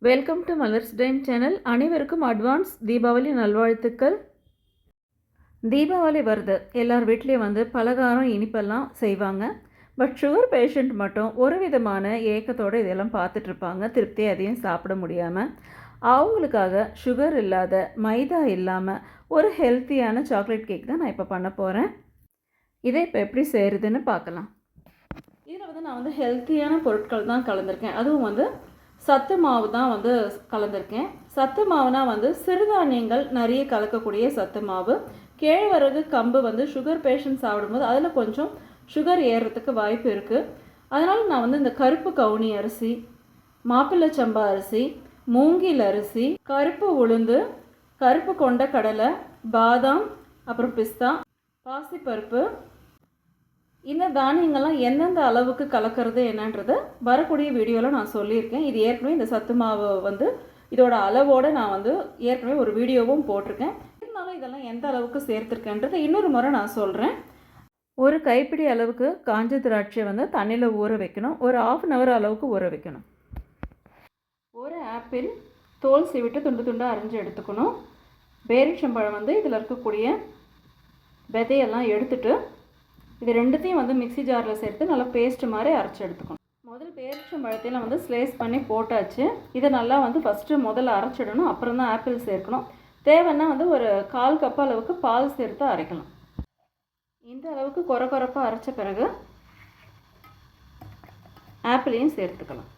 Welcome to Malar's time channel. அனைவருக்கும் advance Deepavali நல்வாழ்த்துக்கள். தீபாவளி வருது, எல்லார் வீட்லேயும் வந்து பலகாரம் இனிப்பெல்லாம் செய்வாங்க. பட் சுகர் பேஷண்ட் மட்டும் ஒரு விதமான ஏக்கத்தோடு இதெல்லாம் பார்த்துட்ருப்பாங்க, திருப்தியாக எதையும் சாப்பிட முடியாமல். அவங்களுக்காக சுகர் இல்லாத, மைதா இல்லாமல் ஒரு ஹெல்த்தியான சாக்லேட் கேக் தான் நான் இப்போ பண்ண போகிறேன். இதை இப்போ எப்படி செய்கிறதுன்னு பார்க்கலாம். இதில் வந்து நான் வந்து ஹெல்த்தியான பொருட்கள் தான் கலந்துருக்கேன். அதுவும் வந்து சத்து மாவு தான் வந்து கலந்துருக்கேன். சத்து மாவுனா வந்து சிறுதானியங்கள் நிறைய கலக்கக்கூடிய சத்து மாவு. கேழ்வரகு, கம்பு வந்து சுகர் பேஷண்ட் சாப்பிடும்போது அதில் கொஞ்சம் சுகர் ஏறுறதுக்கு வாய்ப்பு இருக்குது. அதனால் நான் வந்து இந்த கருப்பு கவுனி அரிசி, மாப்பிள்ளை சம்பா அரிசி, மூங்கில் அரிசி, கருப்பு உளுந்து, கருப்பு கொண்ட கடலை, பாதாம், அப்புறம் பிஸ்தா, பாசிப்பருப்பு, இந்த தானியங்கள்லாம் எந்தெந்த அளவுக்கு கலக்கிறது என்னன்றது வரக்கூடிய வீடியோவில் நான் சொல்லியிருக்கேன். இது ஏற்கனவே இந்த சத்து மாவு வந்து இதோட அளவோடு நான் வந்து ஏற்கனவே ஒரு வீடியோவும் போட்டிருக்கேன். இருந்தாலும் இதெல்லாம் எந்த அளவுக்கு சேர்த்துருக்கேன்றது இன்னொரு முறை நான் சொல்கிறேன். ஒரு கைப்பிடி அளவுக்கு காஞ்ச திராட்சை வந்து தண்ணியில் ஊற வைக்கணும். ஒரு 1/2 hour அளவுக்கு ஊற வைக்கணும். ஒரு ஆப்பிள் தோல் சீவிட்டு துண்டு துண்டாக அரைஞ்சி எடுத்துக்கணும். பேரிச்சம்பழம் வந்து இதில் இருக்கக்கூடிய விதையெல்லாம் எடுத்துட்டு இது ரெண்டுத்தையும் வந்து மிக்சி ஜாரில் சேர்த்து நல்லா பேஸ்ட் மாதிரி அரைச்சி எடுத்துக்கணும். முதல் பேரிச்சம்பழத்தையும் வந்து ஸ்லைஸ் பண்ணி போட்டாச்சு. இதை நல்லா வந்து முதல்ல அரைச்சிடணும். அப்புறம் தான் ஆப்பிள் சேர்க்கணும். தேவைன்னா வந்து ஒரு 1/4 cup அளவுக்கு பால் சேர்த்து அரைக்கலாம். இந்த அளவுக்கு கொரப்பாக அரைச்ச பிறகு ஆப்பிளையும் சேர்த்துக்கலாம்.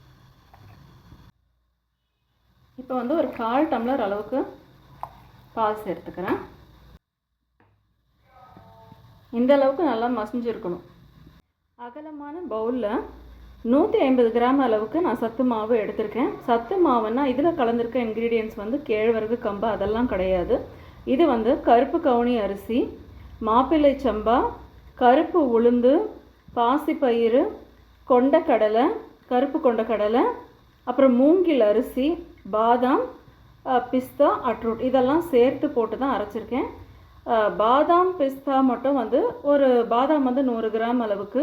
இப்போ வந்து ஒரு 1/4 tumbler அளவுக்கு பால் சேர்த்துக்கிறேன். இந்த அளவுக்கு நல்லா மசிஞ்சிருக்கணும். அகலமான பவுலில் 150 கிராம் அளவுக்கு நான் சத்து மாவு எடுத்திருக்கேன். சத்து மாவுன்னா இதில் கலந்துருக்க இன்க்ரீடியன்ட்ஸ் வந்து கேழ்வரகு, கம்பு அதெல்லாம் கிடையாது. இது வந்து கருப்பு கவுனி அரிசி, மாப்பிள்ளை சம்பா, கருப்பு உளுந்து, பாசிப்பயிறு, கொண்டக்கடலை, கருப்பு கொண்டக்கடலை, அப்புறம் மூங்கில் அரிசி, பாதாம், பிஸ்தா, அட்ரூட் இதெல்லாம் சேர்த்து போட்டு தான் அரைச்சிருக்கேன். பாதாம், பிஸ்தா மட்டும் வந்து ஒரு பாதாம் வந்து 100 கிராம் அளவுக்கு,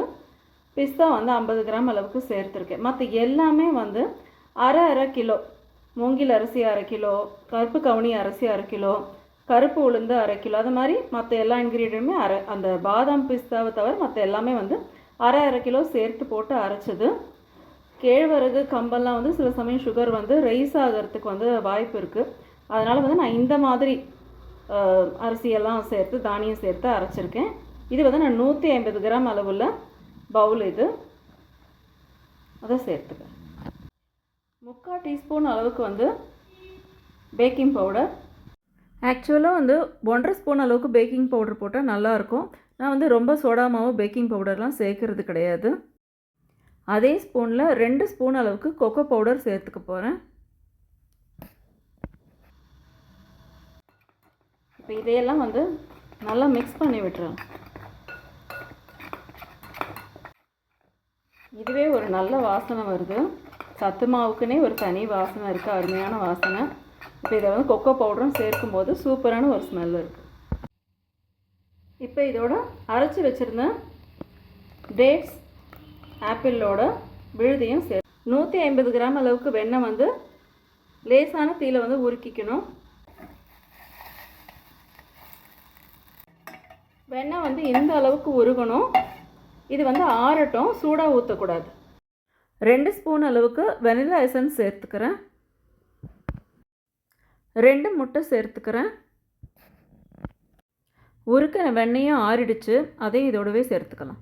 பிஸ்தா வந்து 50 கிராம் அளவுக்கு சேர்த்துருக்கேன். மற்ற எல்லாமே வந்து அரை கிலோ. மூங்கில் அரிசி 1/2 கிலோ, கருப்பு கவுனி அரிசி 1/2 கிலோ, கருப்பு உளுந்து 1/2 கிலோ, அது மாதிரி மற்ற எல்லா இன்க்ரீடியண்ட்டுமே அந்த பாதாம், பிஸ்தாவை தவிர மற்ற எல்லாமே வந்து அரை கிலோ சேர்த்து போட்டு அரைச்சது. கேழ்வரகு, கம்பெல்லாம் வந்து சில சமயம் சுகர் வந்து ரைஸ் ஆகிறதுக்கு வந்து வாய்ப்பு இருக்குது. அதனால் வந்து நான் இந்த மாதிரி அரிசியெல்லாம் சேர்த்து, தானியம் சேர்த்து அரைச்சிருக்கேன். இது வந்து நான் 150 கிராம் அளவுள்ள பவுல். இது அதை சேர்த்துக்கிறேன். 3/4 டீஸ்பூன் அளவுக்கு வந்து பேக்கிங் பவுடர். ஆக்சுவலாக வந்து 1.5 ஸ்பூன் அளவுக்கு பேக்கிங் பவுடர் போட்டால் நல்லாயிருக்கும். நான் வந்து ரொம்ப சோடா மாவு, பேக்கிங் பவுடர்லாம் சேர்க்கறது கிடையாது. அதே ஸ்பூனில் 2 ஸ்பூன் அளவுக்கு கொக்கோ பவுடர் சேர்த்துக்க போகிறேன். இப்போ இதையெல்லாம் வந்து நல்லா மிக்ஸ் பண்ணி விட்டுறேன். இதுவே ஒரு நல்ல வாசனை வருது. சத்து மாவுக்குன்னே ஒரு தனி வாசனை இருக்குது, அருமையான வாசனை. இப்போ இதை வந்து கொக்கோ பவுடரும் சேர்க்கும்போது சூப்பரான ஒரு ஸ்மெல் இருக்குது. இப்போ இதோட அரைச்சி வச்சுருந்த டேட்ஸ், ஆப்பிளோட விழுதியும் 150 கிராம் அளவுக்கு வெண்ணெய் வந்து லேசான தீயில வந்து உருக்கிக்கணும். வெண்ணெய் வந்து இந்த அளவுக்கு உருகணும். இது வந்து ஆறட்டும், சூடாக ஊற்றக்கூடாது. 2 ஸ்பூன் அளவுக்கு வெனிலா எசன்ஸ் சேர்த்துக்கிறேன். 2 முட்டை சேர்த்துக்கிறேன். உருக்கின வெண்ணெயும் ஆறிடுச்சு, அதையும் இதோடவே சேர்த்துக்கலாம்.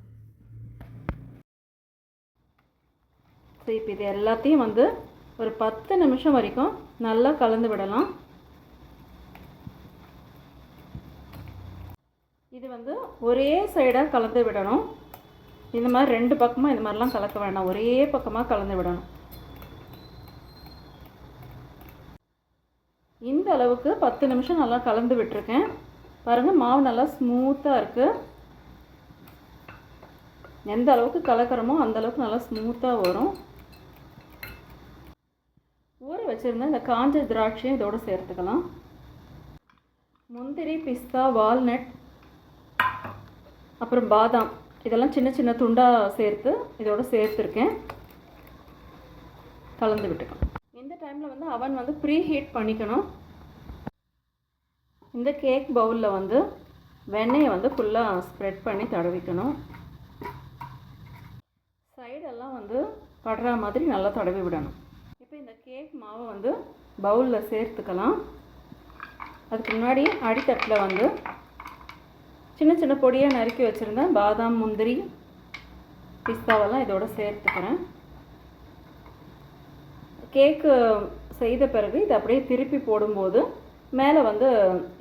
சரி, இப்போ இது எல்லாத்தையும் வந்து ஒரு 10 நிமிஷம் வரைக்கும் நல்லா கலந்து விடலாம். இது வந்து ஒரே சைடாக கலந்து விடணும். இந்த மாதிரி 2 பக்கமாக இந்த மாதிரிலாம் கலக்க வேண்டாம், ஒரே பக்கமாக கலந்து விடணும். இந்த அளவுக்கு 10 நிமிஷம் நல்லா கலந்து விட்டுருக்கேன். பாருங்கள், மாவு நல்லா ஸ்மூத்தாக இருக்குது. எந்த அளவுக்கு கலக்கிறோமோ அந்த அளவுக்கு நல்லா ஸ்மூத்தாக வரும். ஊற வச்சுருந்தேன் இந்த காஞ்ச திராட்சையும் இதோடு சேர்த்துக்கலாம். முந்திரி, பிஸ்தா, வால்நட், அப்புறம் பாதாம் இதெல்லாம் சின்ன சின்ன துண்டாக சேர்த்து இதோடு சேர்த்துருக்கேன். கலந்து விட்டுக்கலாம். இந்த டைமில் வந்து அவன் வந்து ப்ரீ ஹீட் பண்ணிக்கணும். இந்த கேக் பவுலில் வந்து வெண்ணெயை வந்து ஃபுல்லாக ஸ்ப்ரெட் பண்ணி தடவிக்கணும். சைடெல்லாம் வந்து படுற மாதிரி நல்லா தடவி விடணும். இப்போ இந்த கேக் மாவை வந்து பவுலில் சேர்த்துக்கலாம். அதுக்கு முன்னாடி அடித்தட்டில் வந்து சின்ன சின்ன பொடியாக நறுக்கி வச்சுருந்தேன் பாதாம், முந்திரி, பிஸ்தாவெல்லாம் இதோட சேர்த்துக்கிறேன். கேக்கு செய்த பிறகு இதை அப்படியே திருப்பி போடும்போது மேலே வந்து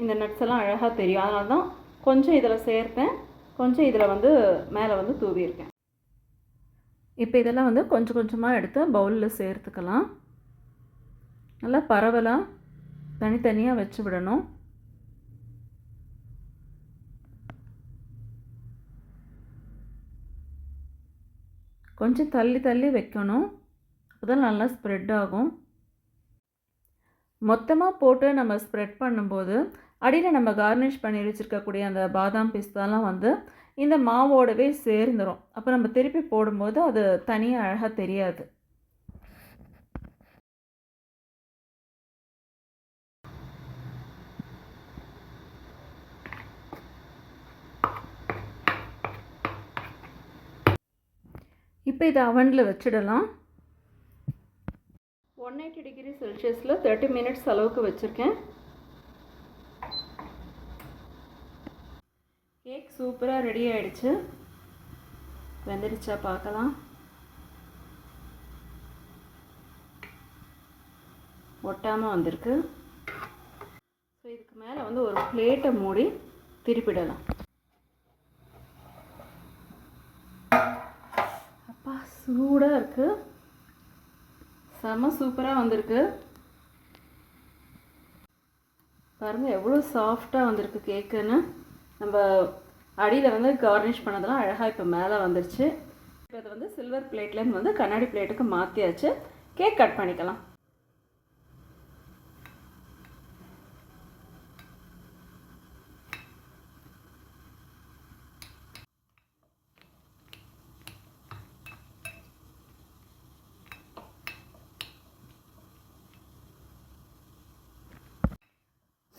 இந்த நட்ஸ் எல்லாம் அழகாக தெரியும். அதனால தான் கொஞ்சம் இதில் சேர்த்தேன், கொஞ்சம் இதில் வந்து மேலே வந்து தூவியிருக்கேன். இப்போ இதெல்லாம் வந்து கொஞ்சம் கொஞ்சமாக எடுத்து பவுலில் சேர்த்துக்கலாம். நல்லா பரவலாக தனித்தனியாக வச்சு விடணும். கொஞ்சம் தள்ளி தள்ளி வைக்கணும், அப்போதான் நல்லா ஸ்ப்ரெட் ஆகும். மொத்தமாக போட்டு நம்ம ஸ்ப்ரெட் பண்ணும்போது அடியில் நம்ம கார்னிஷ் பண்ணி வச்சுருக்கக்கூடிய அந்த பாதாம், பிஸ்தாலாம் வந்து இந்த மாவோடவே சேர்ந்துடும். அப்போ நம்ம திருப்பி போடும்போது அது தனியாக அழகாக தெரியாது. இப்போ இதை அவனில் வச்சிடலாம். 180 டிகிரி செல்சியஸில் 30 மினிட்ஸ் அளவுக்கு வச்சுருக்கேன். கேக் சூப்பராக ரெடி ஆகிடுச்சு. வெந்துடுச்சா பார்க்கலாம். ஒட்டாமல் வந்திருக்கு. ஸோ இதுக்கு மேலே வந்து ஒரு பிளேட்டை மூடி திருப்பிடலாம். அப்பா சூடாக இருக்குது, செம்ம சூப்பராக வந்திருக்கு. பாருங்கள் எவ்வளோ சாஃப்டாக வந்திருக்கு கேக்குன்னு. நம்ம அடியில் வந்து கார்னிஷ் பண்ணதெல்லாம் அழகாக இப்போ மேலே வந்துருச்சு. இப்போ அது வந்து சில்வர் பிளேட்லேருந்து வந்து கண்ணாடி பிளேட்டுக்கு மாற்றியாச்சு. கேக் கட் பண்ணிக்கலாம்.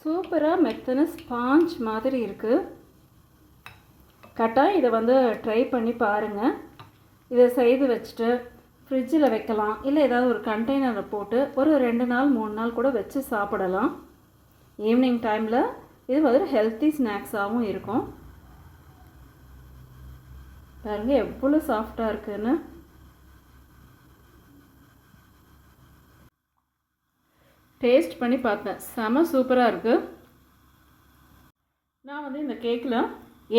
சூப்பராக மெத்தன ஸ்பாஞ்ச் மாதிரி இருக்குது. கட்டாயம் இதை வந்து ட்ரை பண்ணி பாருங்கள். இதை செய்து வச்சுட்டு ஃப்ரிட்ஜில் வைக்கலாம், இல்லை ஏதாவது ஒரு கண்டெய்னரில் போட்டு ஒரு 2 நாள் 3 நாள் கூட வச்சு சாப்பிடலாம். ஈவினிங் டைமில் இது ஒரு ஹெல்த்தி ஸ்நாக்ஸாகவும் இருக்கும். பாருங்கள் எவ்வளோ சாஃப்டாக இருக்குன்னு. டேஸ்ட் பண்ணி பார்த்தேன், செம சூப்பராக இருக்குது. நான் வந்து இந்த கேக்கில்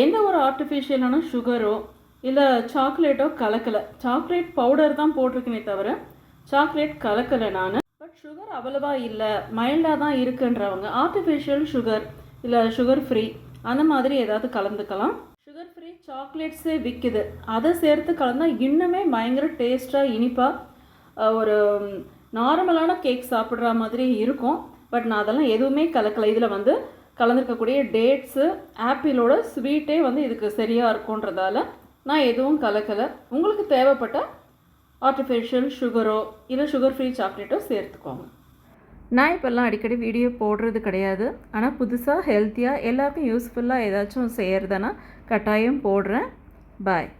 எந்த ஒரு ஆர்டிஃபிஷியலான சுகரோ இல்லை சாக்லேட்டோ கலக்கலை. சாக்லேட் பவுடர் தான் போட்டிருக்கேனே தவிர சாக்லேட் கலக்கலை நான். பட் சுகர் அவ்வளவா இல்லை, மைல்டாக தான் இருக்குன்றவங்க ஆர்டிஃபிஷியல் சுகர் இல்லை சுகர் ஃப்ரீ அந்த மாதிரி ஏதாவது கலந்துக்கலாம். சுகர் ஃப்ரீ சாக்லேட்ஸே விற்குது, அதை சேர்த்து கலந்தால் இன்னுமே பயங்கர டேஸ்ட்டாக இனிப்பாக ஒரு நார்மலான கேக் சாப்பிட்ற மாதிரி இருக்கும். பட் நான் அதெல்லாம் எதுவுமே கலக்கலை. இதில் வந்து கலந்துருக்கக்கூடிய டேட்ஸு, ஆப்பிளோட ஸ்வீட்டே வந்து இதுக்கு சரியாக இருக்குன்றதால நான் எதுவும் கலக்கலை. உங்களுக்கு தேவைப்பட்ட ஆர்டிஃபிஷியல் சுகரோ இல்லை சுகர் ஃப்ரீ சாக்லேட்டோ சேர்த்துக்கோங்க. நான் இப்போல்லாம் அடிக்கடி வீடியோ போடுறது கிடையாது, ஆனால் புதுசாக ஹெல்த்தியாக எல்லாருக்கும் யூஸ்ஃபுல்லாக ஏதாச்சும் செய்கிறதுனா கட்டாயம் போடுறேன். பாய்.